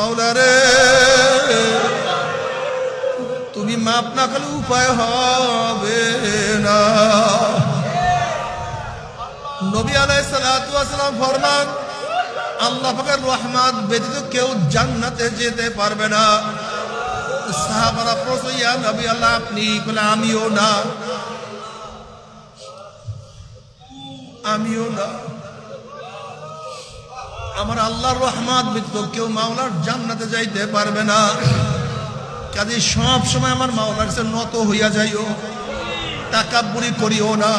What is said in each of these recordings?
মাওলা রে, তুমি মাপ না করলে উপায় হবে না। নবী আলাইহিস সালাতু ওয়াস সালাম ফরমান, আল্লাহ পাকের রহমত ব্যতীত কেউ জান্নাতে যেতে পারবে না। সাহাবারা প্রশ্ন, ইয়া নবী আল্লাহ আপনি? বলে আমিও না, আমিও না। আমার আল্লাহর রহমত ব্যতীত কেউ মাওলার জান্নাতে যাইতে পারবে না। কাজে সব সময় আমার মাওলার কাছে নত হইয়া যাইও, তাকাব্বুরি করিও না,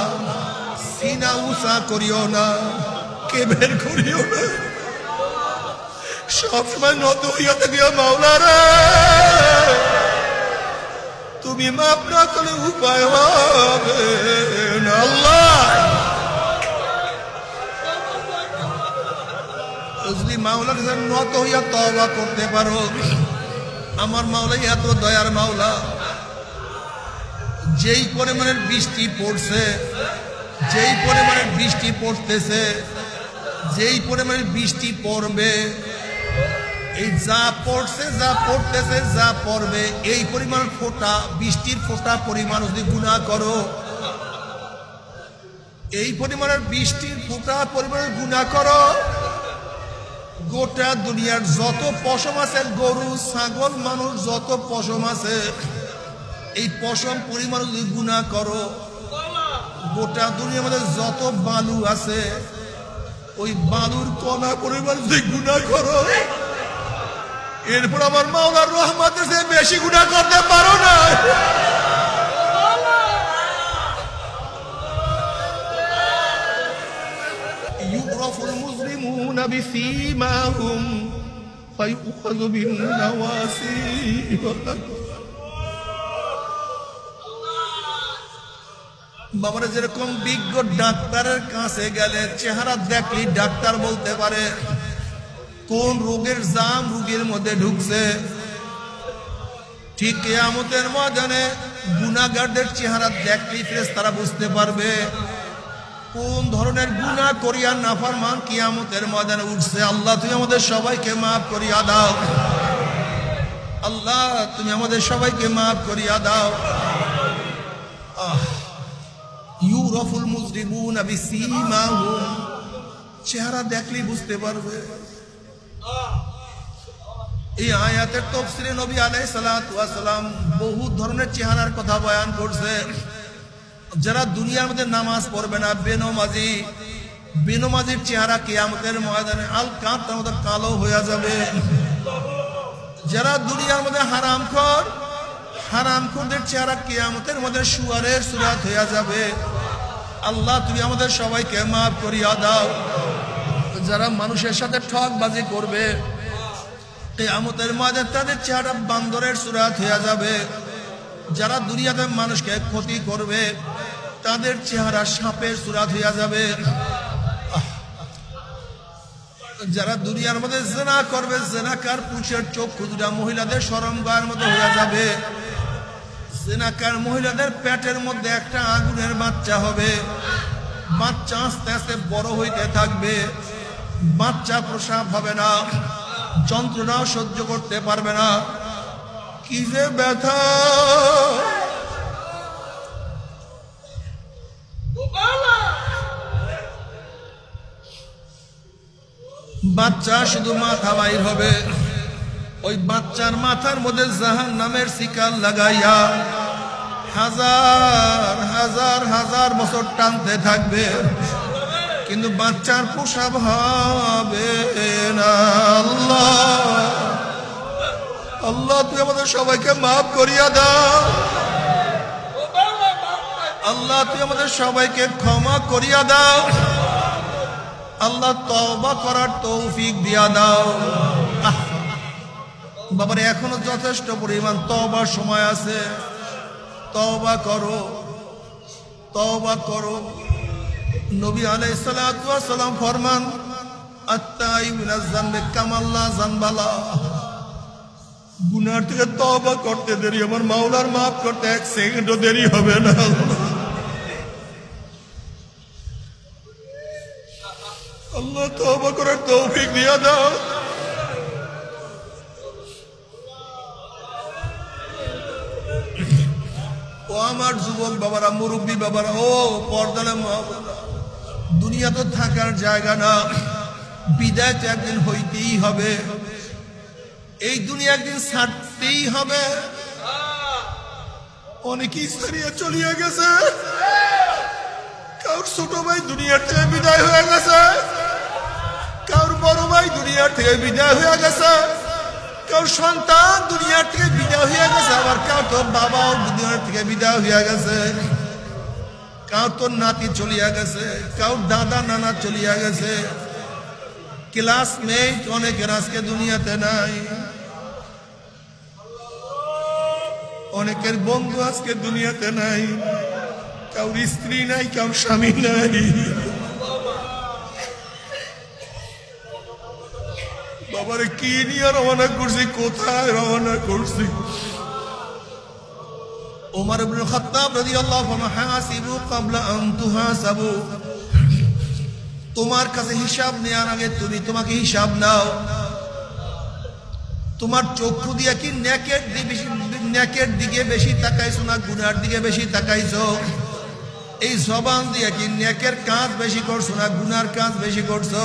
সিনা উঁচা করিও না, কেবের করিও না, সব সময় নত হইয়া থাকিও। মাওলা রে, তুমি মাপ না করলে উপায় হবে না। আল্লাহ যদি মাওলার কাছে নত হইয়া তওবা করতে পারো, আমার মাওলাই এত দয়ার মাওলা, যেই পরিমাণের বৃষ্টি পড়ছে, যেই পরিমাণের বৃষ্টি পড়তেছে, যেই পরিমাণের বৃষ্টি পড়বে, এই যা পড়ছে, যা পড়তেছে, যা পড়বে, এই পরিমাণ ফোঁটা, বৃষ্টির ফোঁটা পরিমাণ যদি গুনাহ করো, এই পরিমাণের বৃষ্টির ফোঁটা পরিমাণ গুনাহ করো, গোটা দুনিয়ার যত পশম আছে, গরু ছাগল মানুষ যত পশম আছে, এই পশম পরিমাণ যদি গুনাহ করো, গোটা দুনিয়ার মধ্যে যত বালু আছে, ওই বালুর কণা পরিমাণ যদি গুনাহ করো, এরপর আমার মাওলার রহমতের চেয়ে বেশি গুনাহ করতে পারো না। ইউরাফুল মুজরিমুনা বিসীমাহুম ফায়ুখাযু বিন-নাওয়াসি। বাবারা, যেরকম বিজ্ঞ ডাক্তারের কাছে গেলে চেহারা দেখলেই ডাক্তার বলতে পারে কোন রোগের জাম রোগীর মধ্যে ঢুকছে, ঠিক কিয়ামতের ময়দানে গুনাহগারদের চেহারা দেখলেই ফেরেশতারা বুঝতে পারবে কোন ধরনের গুনাহ করিয়া নাফরমান কিয়ামতের ময়দানে উঠছে। আল্লাহ তুমি আমাদের সবাইকে মাফ করিয়া দাও, আল্লাহ তুমি আমাদের সবাইকে মাফ করিয়া দাও। ইউরাফুল মুজরিমুনা বিসীমাহুম, চেহারা দেখলেই বুঝতে পারবে। এই আয়াতের তাফসীরে নবী আলাইহিস সালাতু ওয়াস সালাম বহু ধরনের চেহারার কথা বয়ান করছে। যারা দুনিয়ার মধ্যে নামাজ পড়বে না, বেনমাজি, বেনমাজির চেহারা কিয়ামতের ময়দানে আল-কাতার মতো কালো হয়ে যাবে। যারা দুনিয়ার মধ্যে হারামখোর, হারামখোরদের চেহারা কিয়ামতের মধ্যে শুয়ারের সুরাত হয়ে যাবে। আল্লাহ তুমি আমাদের সবাইকে মাফ করিয়া দাও। যারা মানুষের সাথে ঠকবাজি করবে, কিয়ামতের ময়দানে তাদের চেহারা বান্দরের সুরাত হয়ে যাবে। যারা দুনিয়াতে মানুষকে ক্ষতি করবে, তাদের চেহারা সাপের সুরাত হইয়া যাবে। যারা দুনিয়ার মধ্যে জিনা করবে, জিনাকার পুরুষের চক্ষু দুটা মহিলাদের শরমগাহের মতো হইয়া যাবে। জিনাকার মহিলাদের পেটের মধ্যে একটা আগুনের বাচ্চা হবে, বাচ্চা আস্তে আস্তে বড় হইতে থাকবে, বাচ্চা প্রসাব হবে না, যন্ত্রণাও সহ্য করতে পারবে না, কি যে ব্যথা। বাচ্চা শুধু মাথা বাইর হবে, ওই বাচ্চার মাথার মধ্যে জাহান্নামের শিকল লাগাইয়া হাজার হাজার হাজার বছর টানতে থাকবে, কিন্তু বাচ্চার প্রসাব হবে না। আল্লাহ আল্লাহ তুই আমাদের সবাইকে মাফ করিয়া দাও। আল্লাহ তুই আমাদের সবাইকে ক্ষমা করিয়া দাও। আল্লাহ তওবা করার তৌফিক দিয়া দাও। বাবারে, এখনো যথেষ্ট পরিমাণ তওবার সময় আছে। তওবা করো, তওবা করো। নবী আলাইহিস সালাতু ওয়াস সালাম ফরমান, আত-তাইবু মিনাজ যানবি কামান লা যানবা লাহ। গুনার থেকে তওবা করতে দেরি, আমার মাওলার মাফ করতে এক সেকেন্ডও দেরি হবে না। আল্লাহ তওবা করার তৌফিক দিয়া দাও। আমার যুবক বাবারা, মুরব্বী বাবারা, ও পর্দালে মা, দুনিয়া তো থাকার জায়গা না, বিদায় তো একদিন হইতেই হবে, এই দুনিয়া একদিন ছাড়তেই হবে। অনেকেই ছাড়িয়ে চলিয়ে গেছে, কারোর ছোট ভাই দুনিয়ার থেকে বিদায় হয়ে গেছে, কারোর বড় ভাই দুনিয়ার থেকে বিদায় হয়ে গেছে, কারোর সন্তান দুনিয়ার থেকে বিদায় হয়ে গেছে, আবার কারোর তো বাবাও দুনিয়ার থেকে বিদায় হয়ে গেছে, কারোর তো নাতি চলিয়া গেছে, কারোর দাদা নানা চলিয়া গেছে, ক্লাসমেট অনেকের আজকে দুনিয়াতে নাই, অনেকের বন্ধু আজকে দুনিয়াতে নাই, কারোর স্ত্রী নাই, কারোর স্বামী নাই। বাবারে কি নিয়ে রওনা করছি, কোথায় রওনা করছি? ওমর ইবনে খাত্তাব রাদিয়াল্লাহু আনহু, হাসিবু ক্বাবলা আন তুহাসাবু, তোমার কাছে হিসাব নেওয়ার আগে তুমি তোমাকে হিসাব নাও। তোমার চক্ষু দিয়ে কি নেকের দিকে বেশি তাকাইছো না গুনার দিকে বেশি তাকাইছো? এই জবান দিয়ে কি নেকের কাজ বেশি করছো না গুনার কাজ বেশি করছো?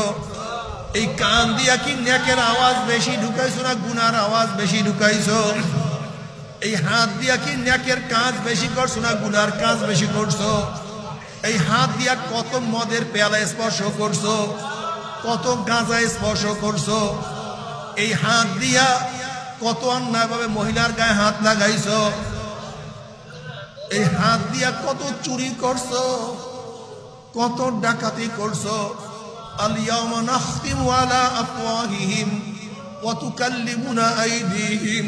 এই কান দিয়া কি নেকের আওয়াজ বেশি ঢুকাইছো না গুনার আওয়াজ বেশি ঢুকাইছো? এই হাত দিয়া কি নেকের কাজ বেশি করছো না গুনার কাজ বেশি করছো? এই হাত দিয়া কত মদের পেয়ালা স্পর্শ করছো, কত গাঁজা স্পর্শ করছো? এই হাত দিয়া কত অন্যায় ভাবে মহিলার গায়ে হাত লাগাইছো? এই হাত দিয়া কত চুরি করছো, কত ডাকাতি করছো? আল-ইয়াওমা নাখতিমু আলা আফওয়াহিহিম ওয়া তুকাল্লিমুনা আইদিহিম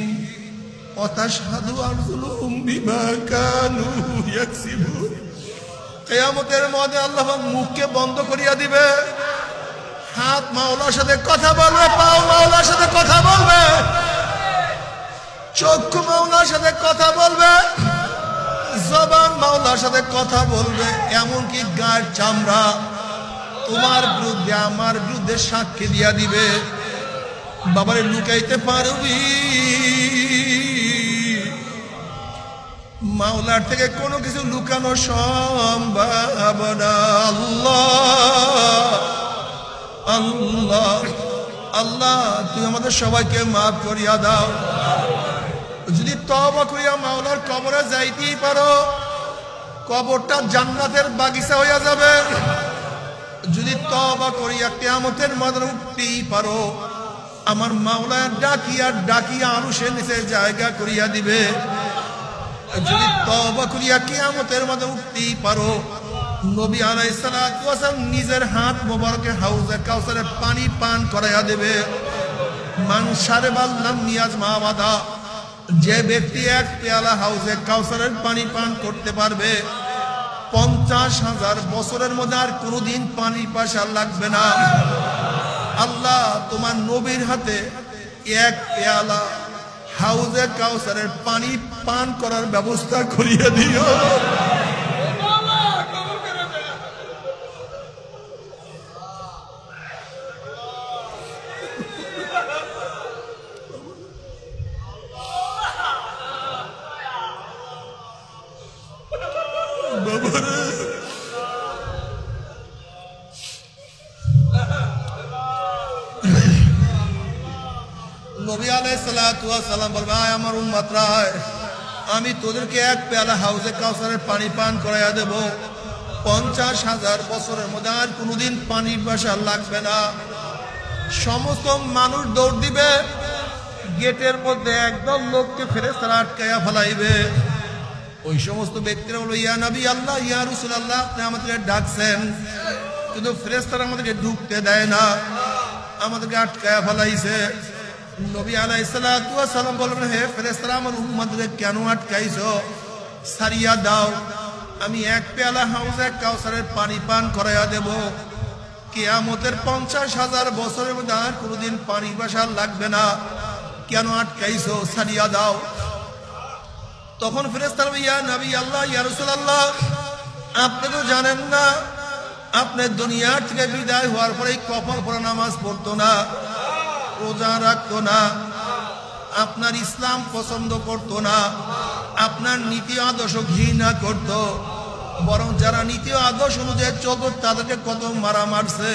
ওয়া তাশহাদু আরজুলুহুম বিমা কানু ইয়াকসিবুন। কিয়ামতের মধ্যে আল্লাহ মুখকে বন্ধ করিয়া দিবে, হাত মাওলার সাথে কথা বলবে, পাও মাওলার সাথে কথা বলবে, চক্ষু মাওলার সাথে কথা বলবে, জবান মাওলার সাথে কথা বলবে, এমনকি গায়ের চামড়া তোমার বিরুদ্ধে আমার বিরুদ্ধে সাক্ষী দিয়া দিবে। বাবারে লুকাইতে পারবি? মাওলার থেকে কোনো কিছু লুকানো সম্ভব না। আল্লাহ আল্লাহ আল্লাহ, তুমি আমাদের সবাইকে মাফ করিয়া দাও। যদি তওবা করিয়া মাওলার কবরে যাইতেই পারো, কবরটা জান্নাতের বাগিচা হইয়া যাবে। যদি তওবা করিয়া কিয়ামতের ময়দানে উঠতেই পারো, আমার মাওলা ডাকিয়া ডাকিয়া আরশের নিচে জায়গা করিয়া দিবে। যদি তওবা করিয়া কিয়ামতের ময়দানে উঠতেই পারো, নবী আলাইহিস সালাতু ওয়াস সালাম নিজের হাত মোবারকে হাউজে কাউসারের পানি পান করাইয়া দেবে। মান শারিবা লাম ইয়াজমা আবাদা, যে ব্যক্তি এক পেয়ালা হাউজে কাউসারের পানি পান করতে পারবে, 50,000 বছরের মধ্যে আর কোনোদিন পানি পাশা লাগবে না। আল্লাহ তোমার নবীর হাতে এক পেয়ালা হাউজে কাউসারের পানি পান করার ব্যবস্থা করিয়ে দিও। নবী আলাইহিস সালাতু ওয়াস সালাম বলবে, আয় আমার উম্মতরা, আমি তোদেরকে এক পেয়ালা হাউজে কাউসারের পানি পান করাইয়া দেব, 50,000 বছরের মধ্যে আর কোনোদিন পানি বাসা লাগবে না। সমস্ত মানুষ দৌড় দিবে, গেটের মধ্যে একদম লোককে ফেরেশতারা আটকাইয়া ফেলাইবে। ওই সমস্ত ব্যক্তিরা বলবে, ইয়া নবী আল্লাহ, ইয়া রাসূলুল্লাহ, আপনি আমাদেরকে ডাকছেন, কিন্তু ফেরেশতারা আমাদেরকে ঢুকতে দেয় না, আমাদেরকে আটকাইয়া ফেলাইছে। নবী আলাইহিস সালাতু ওয়াস সালাম বলবেন, হে ফেরেশতারা, আমার উম্মতদের কেন আটকাইছো? সারিয়া দাও, আমি এক পেয়ালা হাউজে কাউসারের পানি পান করাইয়া দেব। কিয়ামতের 50,000 বছরের মধ্যে আর কোনোদিন পানি বাসা লাগবে না, কেন আটকাইছো? সারিয়া দাও। তখন ফেরেশতারা, ইয়া নবী আল্লাহ, ইয়া রাসূলুল্লাহ, আপনি তো জানেন না, আপনি দুনিয়ার থেকে বিদায় হওয়ার পরে কপাল পরা নামাজ পড়তো না, রোজা রাখতো না, আপনার ইসলাম পছন্দ করতো না, আপনার নীতি আদর্শ ঘৃণা করত, বরং যারা নীতি আদর্শ অনুযায়ী চলত তাদেরকে কত মারা মারছে,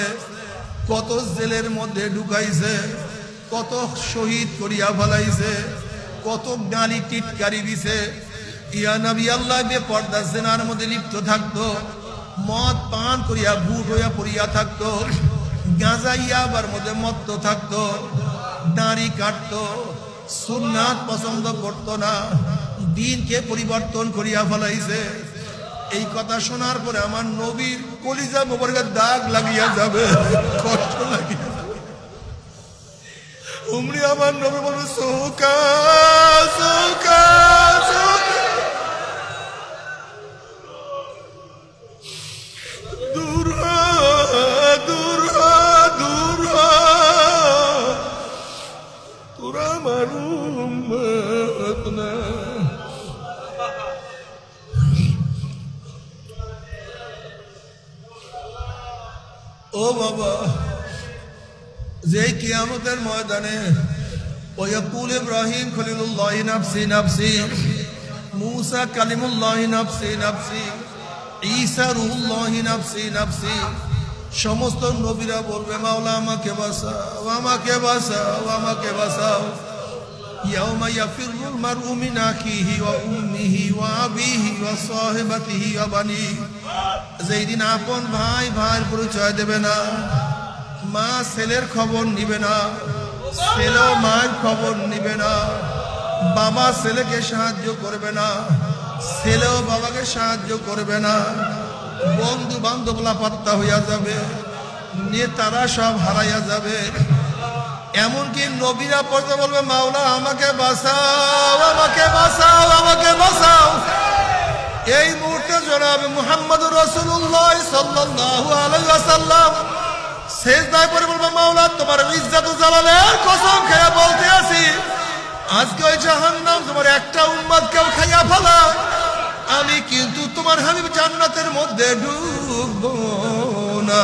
কত জেলের মধ্যে ঢুকাইছে, কত শহীদ করিয়া ফেলাইছে, কত গালি টিটকারি দিছে। ইয়া নবী আল্লাহ বেপর্দা জেনার মধ্যে লিপ্ত থাকতো, মদ পান করিয়া বুট হইয়া পড়িয়া থাকতো, গাঁজা ইয়াবার মধ্যে মত্ত থাকতো, দাড়ি কাটতো, সুন্নাত পছন্দ করতো না, দিনকে পরিবর্তন করিয়া ফেলাইছে। এই কথা শোনার পরে আমার নবীর কলিজা মোবারকের দাগ লাগিয়া যাবে, কষ্ট লাগিয়া যাবে। উমরি আমার নবী বলবে সৌকা সৌকা সৌকা, দূর হ দূর হ দূর হ, তোরা আমার উম্মত না। ও বাবা, যে কিয়ামতের ময়দানে ওয়াকুল ইব্রাহিম খলিলুল্লাহ নাফসি নাফসি, মুসা কালিমুল্লাহ নাফসি নাফসি, ঈসা রূহুল্লাহ নাফসি নাফসি, সমস্ত নবীরা বলবে মাওলা আমাকে বাঁচাও, আমাকে বাঁচাও, আমাকে বাঁচাও। ইয়াউমা ইয়াফিরুল মারউ মিন আখিহি ওয়া উম্মিহি ওয়া আবিহি ওয়া সাহিবাতিহি ওয়া বানিহি, যেই দিন আপন ভাই ভাইয়ের পরিচয় দেবে না, মা ছেলের খবর নিবে না, ছেলেও মায়ের খবর নিবে না, বাবা ছেলেকে সাহায্য করবে না, ছেলেও বাবাকে সাহায্য করবে না, বন্ধু বান্ধব লাপাত্তা হইয়া যাবে, নেতারা সব হারাইয়া যাবে। এমনকি নবীরা পড়তে বলবে মাওলা আমাকে বাঁচাও, আমাকে বাঁচাও, আমাকে বাঁচাও। এই মুহূর্তে জনাবে মুহাম্মদুর রাসূলুল্লাহ সাল্লাল্লাহু আলাইহি ওয়াসাল্লাম সেজদায় পড়ে বলবে মাওলা তোমার ইজ্জত ও জালালের কসম খেয়ে বলতে আছি, আজকে ওই জাহান্নাম তোমার একটা উম্মতকেও খাইয়া ফেলা, আমি কিন্তু তোমার হাবিব জান্নাতের মধ্যে ঢুকবো না।